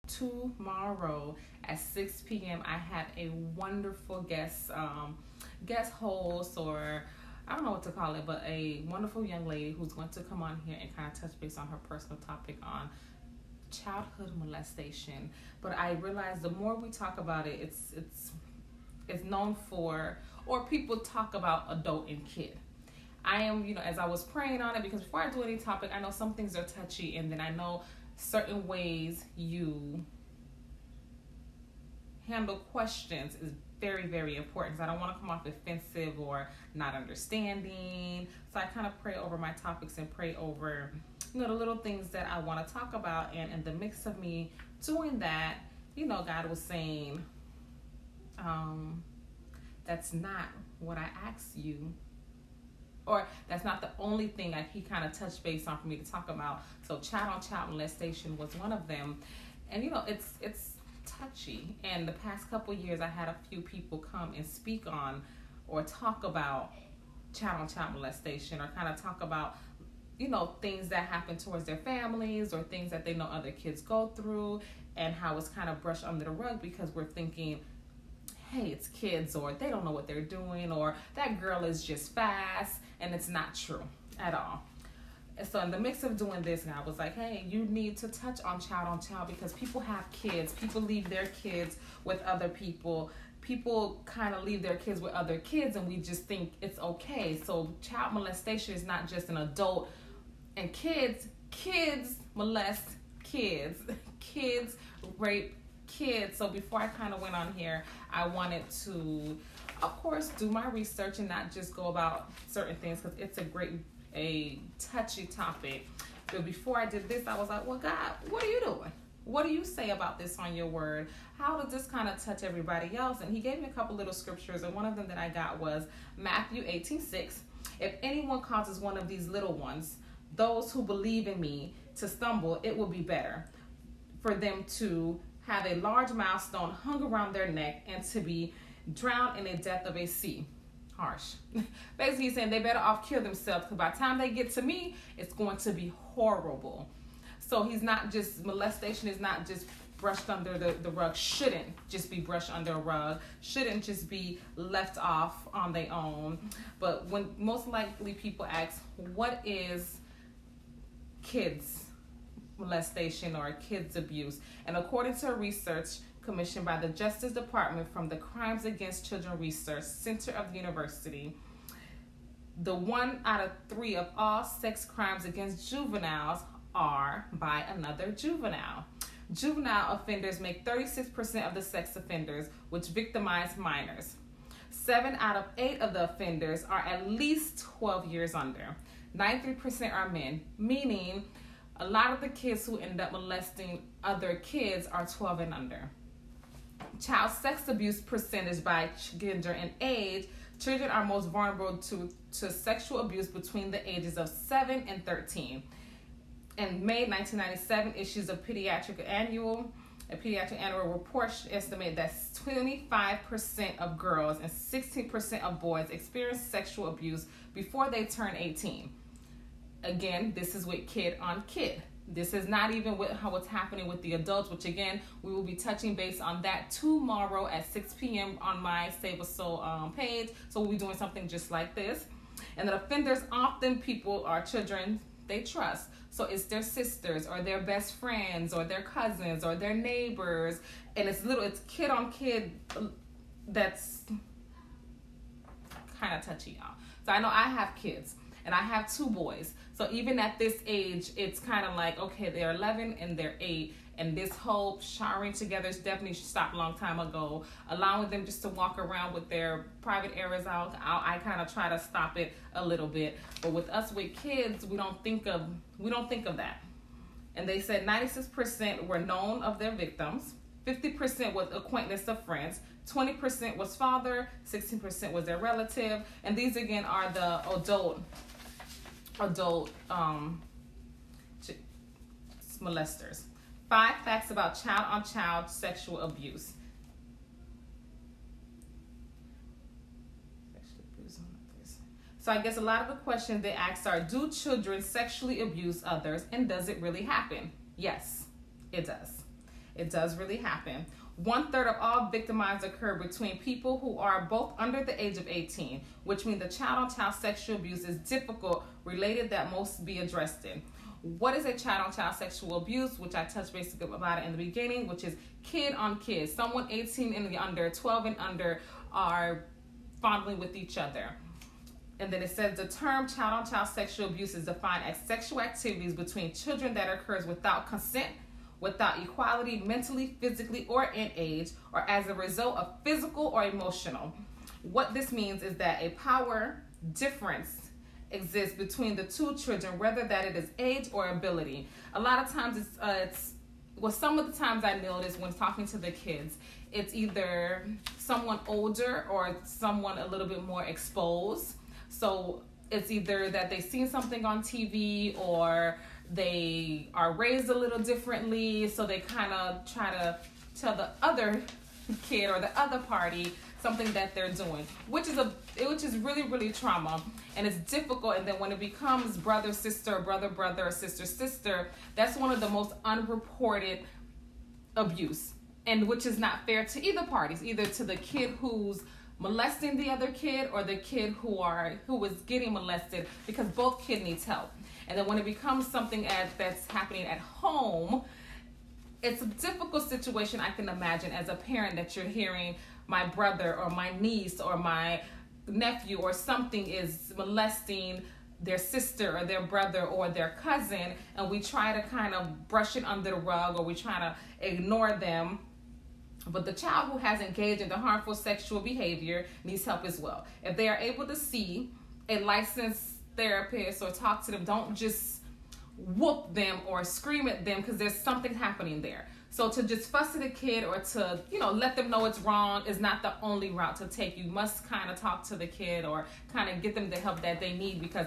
tomorrow at 6 p.m. I have a wonderful guest host, or I don't know what to call it, but a wonderful young lady who's going to come on here and kind of touch base on her personal topic on childhood molestation. But I realize the more we talk about it, it's known for, or people talk about adult and kid. I am, as I was praying on it, because before I do any topic, I know some things are touchy, and then I know certain ways you handle questions is very, very important, because I don't want to come off offensive or not understanding. So I kind of pray over my topics and pray over, the little things that I want to talk about. And in the mix of me doing that, God was saying, that's not what I asked you. Or that's not the only thing that he kind of touched base on for me to talk about. So child molestation was one of them. And, it's touchy. And the past couple of years, I had a few people come and speak on or talk about child molestation, or kind of talk about, things that happen towards their families, or things that they know other kids go through, and how it's kind of brushed under the rug because we're thinking, hey, it's kids, or they don't know what they're doing, or that girl is just fast, and it's not true at all. And so in the mix of doing this, I was like, hey, you need to touch on child, because people have kids. People leave their kids with other people. People kind of leave their kids with other kids, and we just think it's okay. So child molestation is not just an adult and kids molest kids. Kids rape kids. So before I kind of went on here, I wanted to, of course, do my research and not just go about certain things, because it's a touchy topic. But before I did this, I was like, well, God, what are you doing? What do you say about this on your word? How does this kind of touch everybody else? And he gave me a couple little scriptures, and one of them that I got was Matthew 18:6. If anyone causes one of these little ones, those who believe in me, to stumble, it will be better for them to have a large milestone hung around their neck and to be drowned in the depth of a sea. Harsh. Basically, he's saying they better off kill themselves, because by the time they get to me, it's going to be horrible. So molestation is not just brushed under the rug, shouldn't just be brushed under a rug, shouldn't just be left off on their own. But when most likely people ask, what is kids molestation or kids abuse? And according to a research commissioned by the Justice Department from the Crimes Against Children Research Center of the university, the 1 out of 3 of all sex crimes against juveniles are by another juvenile. Juvenile offenders make 36% of the sex offenders, which victimize minors. 7 out of 8 of the offenders are at least 12 years under. 93% are men, meaning a lot of the kids who end up molesting other kids are 12 and under. Child sex abuse percentage by gender and age, children are most vulnerable to sexual abuse between the ages of 7 and 13. In May 1997, issues of pediatric annual report estimate that 25% of girls and 16% of boys experience sexual abuse before they turn 18. Again, this is with kid on kid. This is not even with what's happening with the adults, which again, we will be touching base on that tomorrow at 6 p.m. on my Save a Soul page. So we'll be doing something just like this. And the offenders often people are children they trust. So it's their sisters or their best friends or their cousins or their neighbors. And it's kid on kid. That's kind of touchy, y'all. So I know I have kids and I have 2 boys. So even at this age, it's kind of like, okay, they're 11 and they're 8. And this whole showering together is definitely stopped a long time ago. Allowing them just to walk around with their private areas out, I kind of try to stop it a little bit. But with us with kids, we don't think of that. And they said 96% were known of their victims, 50% was acquaintance of friends, 20% was father, 16% was their relative, and these again are the adult molesters. 5 facts about child-on-child sexual abuse. So I guess a lot of the questions they ask are, do children sexually abuse others, and does it really happen? Yes, it does. It does really happen. 1/3 of all victimized occur between people who are both under the age of 18, which means the child-on-child sexual abuse is difficult, related that most be addressed in. What is a child-on-child sexual abuse, which I touched basically about it in the beginning, which is kid on kid. Someone 18 and under, 12 and under are fondling with each other. And then it says the term child-on-child sexual abuse is defined as sexual activities between children that occurs without consent, without equality mentally, physically, or in age, or as a result of physical or emotional. What this means is that a power difference exists between the two children, whether that it is age or ability. A lot of times some of the times I notice when talking to the kids, it's either someone older or someone a little bit more exposed. So it's either that they've seen something on TV or they are raised a little differently, so they kind of try to tell the other kid or the other party something that they're doing, which is really, really trauma, and it's difficult. And then when it becomes brother sister or brother or sister sister, that's one of the most unreported abuse, and which is not fair to either parties, either to the kid who's molesting the other kid or the kid who is getting molested, because both kid needs help. And then when it becomes something that's happening at home, it's a difficult situation. I can imagine as a parent that you're hearing my brother or my niece or my nephew or something is molesting their sister or their brother or their cousin, and we try to kind of brush it under the rug or we try to ignore them. But the child who has engaged in the harmful sexual behavior needs help as well. If they are able to see a licensed therapist or talk to them, don't just whoop them or scream at them, because there's something happening there. So to just fuss at a kid or to, let them know it's wrong is not the only route to take. You must kind of talk to the kid or kind of get them the help that they need, because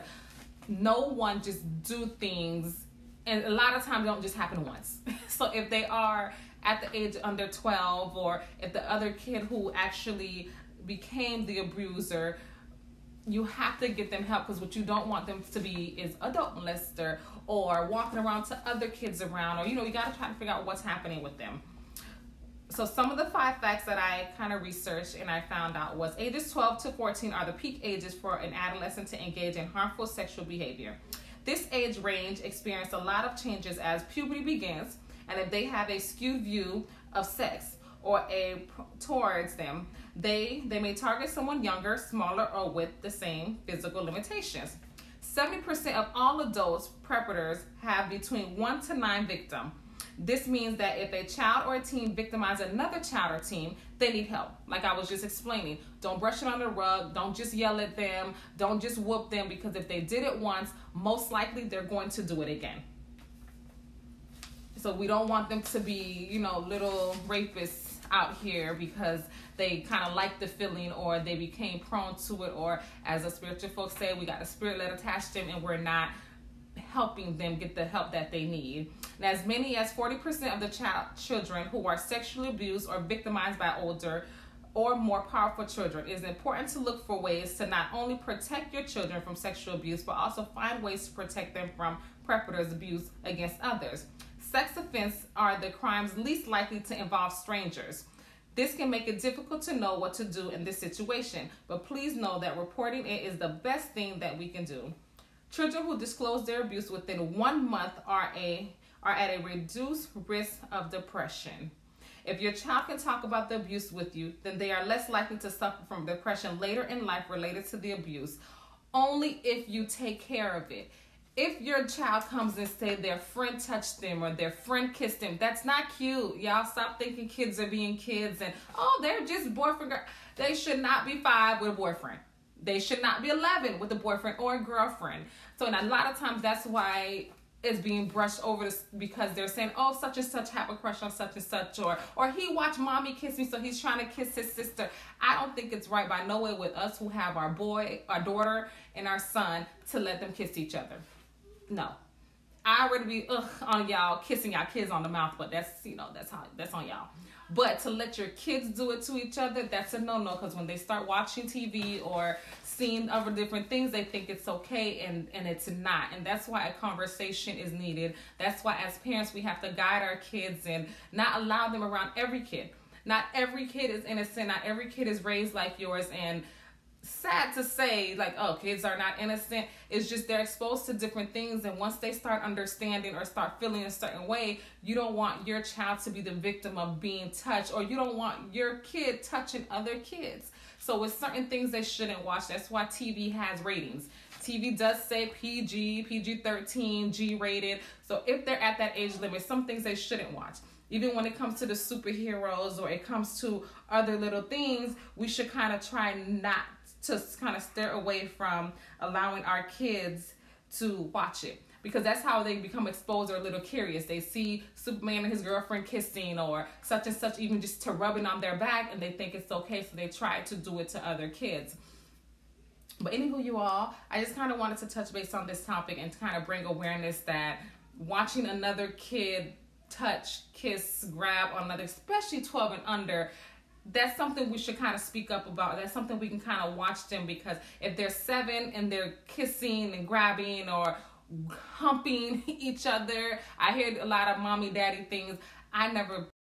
no one just do things, and a lot of times don't just happen once. So if they are at the age under 12, or if the other kid who actually became the abuser, you have to get them help, because what you don't want them to be is adult molester or walking around to other kids around, or you got to try to figure out what's happening with them. So some of the 5 facts that I kind of researched and I found out was ages 12 to 14 are the peak ages for an adolescent to engage in harmful sexual behavior. This age range experiences a lot of changes as puberty begins, and if they have a skewed view of sex or towards them, they may target someone younger, smaller, or with the same physical limitations. 70% of all adults predators have between 1 to 9 victims. This means that if a child or a teen victimizes another child or teen, they need help. Like I was just explaining, don't brush it under the rug, don't just yell at them, don't just whoop them, because if they did it once, most likely they're going to do it again. So we don't want them to be, little rapists out here because they kind of like the feeling or they became prone to it, or as the spiritual folks say, we got a spirit that attached them and we're not helping them get the help that they need. And as many as 40% of the children who are sexually abused or victimized by older or more powerful children, it is important to look for ways to not only protect your children from sexual abuse, but also find ways to protect them from predators' abuse against others. Sex offenses are the crimes least likely to involve strangers. This can make it difficult to know what to do in this situation, but please know that reporting it is the best thing that we can do. Children who disclose their abuse within 1 month are at a reduced risk of depression. If your child can talk about the abuse with you, then they are less likely to suffer from depression later in life related to the abuse, only if you take care of it. If your child comes and say their friend touched them or their friend kissed them, that's not cute. Y'all stop thinking kids are being kids and, they're just boyfriend, girl. They should not be 5 with a boyfriend. They should not be 11 with a boyfriend or a girlfriend. So, and a lot of times that's why it's being brushed over this, because they're saying, such and such have a crush on such and such, or he watched mommy kiss me, so he's trying to kiss his sister. I don't think it's right by no way with us who have our daughter, and our son to let them kiss each other. No. I already be on y'all kissing y'all kids on the mouth, but that's that's on y'all. But to let your kids do it to each other, that's a no-no, because when they start watching TV or seeing other different things, they think it's okay, and it's not. And that's why a conversation is needed. That's why as parents we have to guide our kids and not allow them around every kid. Not every kid is innocent. Not every kid is raised like yours. And sad to say, like, oh, kids are not innocent. It's just they're exposed to different things, and once they start understanding or start feeling a certain way, you don't want your child to be the victim of being touched, or you don't want your kid touching other kids. So with certain things they shouldn't watch. That's why TV has ratings. TV does say PG, PG-13, G-rated. So if they're at that age limit, some things they shouldn't watch. Even when it comes to the superheroes or it comes to other little things, we should kind of try not to kind of steer away from allowing our kids to watch it, because that's how they become exposed or a little curious. They see Superman and his girlfriend kissing or such and such, even just to rubbing on their back, and they think it's okay, so they try to do it to other kids. But anywho, you all, I just kind of wanted to touch base on this topic and kind of bring awareness that watching another kid touch, kiss, grab on another, especially 12 and under, that's something we should kind of speak up about. That's something we can kind of watch them, because if they're 7 and they're kissing and grabbing or humping each other, I hear a lot of mommy daddy things. I never